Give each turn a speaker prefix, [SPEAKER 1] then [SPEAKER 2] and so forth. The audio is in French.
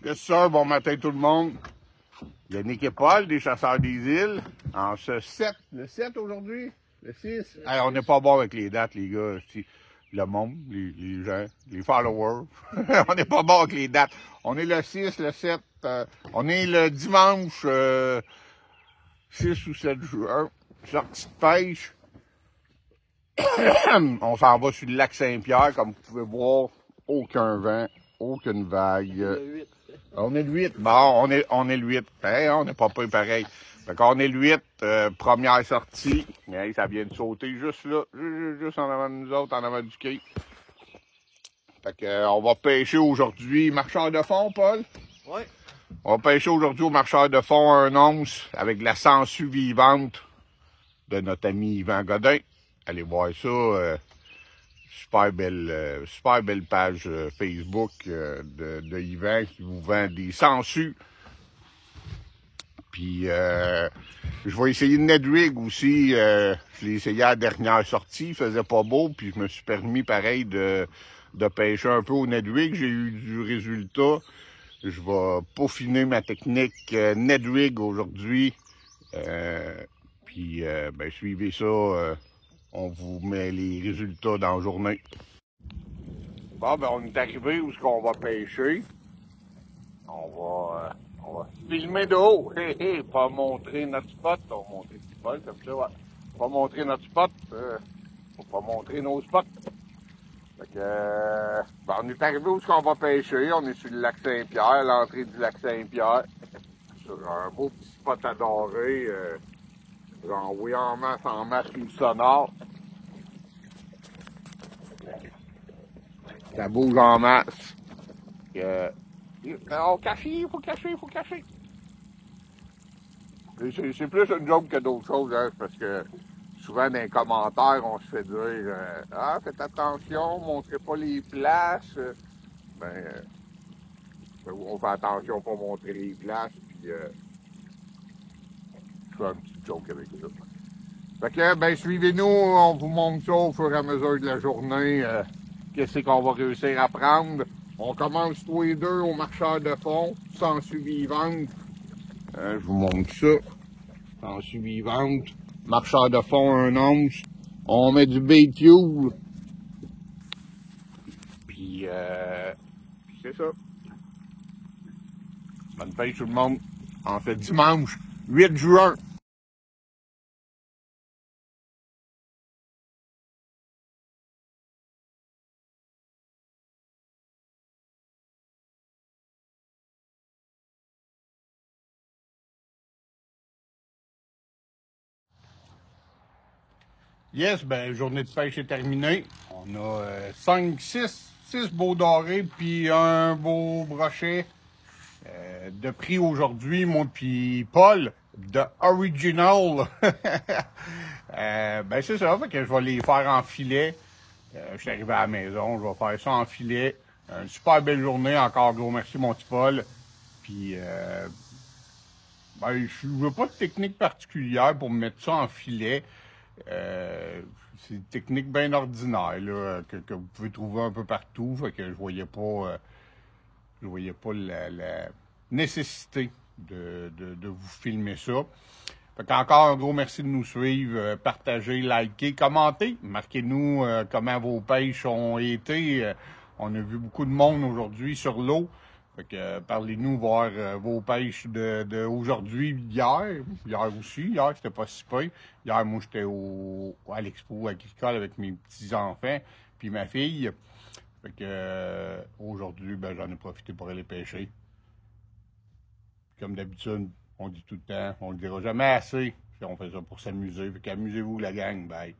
[SPEAKER 1] Yes sir, bon matin tout le monde. Yannick et Paul, des chasseurs des îles. En ce 7, le 7 aujourd'hui? Le 6? Hey, on n'est pas bon avec les dates, les gars. Le monde, les gens, les followers. On n'est pas bon avec les dates. On est le 6, le 7. On est le dimanche 6 ou 7 juin. Sortie de pêche. On s'en va sur le lac Saint-Pierre. Comme vous pouvez voir, aucun vent, aucune vague. On est le 8. Bon, on est le 8. Hey, on n'est pas pareil. Fait qu'on est le 8, première sortie. Hey, ça vient de sauter juste là, juste en avant de nous autres, en avant du quai. Fait que, on va pêcher aujourd'hui. Marcheur de fond, Paul?
[SPEAKER 2] Oui.
[SPEAKER 1] On va pêcher aujourd'hui au marcheur de fond 1 once avec la sangsue vivante de notre ami Yvan Godin. Allez voir ça. Super belle page Facebook de Yvan qui vous vend des sangsues. Puis je vais essayer de Ned Rig aussi. Je l'ai essayé à la dernière sortie, il faisait pas beau, puis je me suis permis pareil de pêcher un peu au Ned Rig. J'ai eu du résultat. Je vais peaufiner ma technique Ned Rig aujourd'hui. Puis ben, suivez ça. On vous met les résultats dans la journée. Bon, ben, on est arrivé où est-ce qu'on va pêcher. On va filmer de haut. Hé, hé, pas montrer notre spot. On va montrer petit Paul comme ça, ouais. Pas montrer notre spot. Faut pas montrer nos spots. Fait que, ben, on est arrivé où est-ce qu'on va pêcher. On est sur le lac Saint-Pierre, l'entrée du lac Saint-Pierre. Sur un beau petit spot adoré. Envoyé en masse une sonore. Ça bouge en masse. Oh, cacher, faut cacher. C'est plus une joke que d'autres choses, hein, parce que souvent dans les commentaires, on se fait dire ah, faites attention, montrez pas les places. On fait attention pour montrer les places, puis je fais un petit joke avec ça. Fait que, ben, suivez-nous, on vous montre ça au fur et à mesure de la journée. Qu'est-ce qu'on va réussir à prendre. On commence tous les deux au marcheur de fond, sangsue vivante. Je vous montre ça. Sangsue vivante, marcheur de fond 1 once. On met du bait tube. Puis c'est ça. Bonne pêche tout le monde. En fait dimanche 8 juin. Yes, ben, journée de pêche est terminée. On a 6 beaux dorés, puis un beau brochet de prix aujourd'hui, moi puis Paul, de Original. Ben, c'est ça, fait que je vais les faire en filet. Je suis arrivé à la maison, je vais faire ça en filet. Une super belle journée, encore gros merci mon petit Paul. Puis, ben, je veux pas de technique particulière pour mettre ça en filet. C'est une technique bien ordinaire là, que vous pouvez trouver un peu partout. Fait que je voyais pas la nécessité de vous filmer ça. Fait qu'encore un gros merci de nous suivre, partagez, likez, commentez, marquez-nous comment vos pêches ont été. On a vu beaucoup de monde aujourd'hui sur l'eau. Fait que parlez-nous voir vos pêches de aujourd'hui, hier aussi. Hier, c'était pas si peu. Hier, moi, j'étais à l'expo agricole avec mes petits-enfants puis ma fille. Fait que aujourd'hui, ben, j'en ai profité pour aller pêcher. Comme d'habitude, on dit tout le temps, on le dira jamais assez. On fait ça pour s'amuser. Fait qu'amusez-vous, la gang. Bye.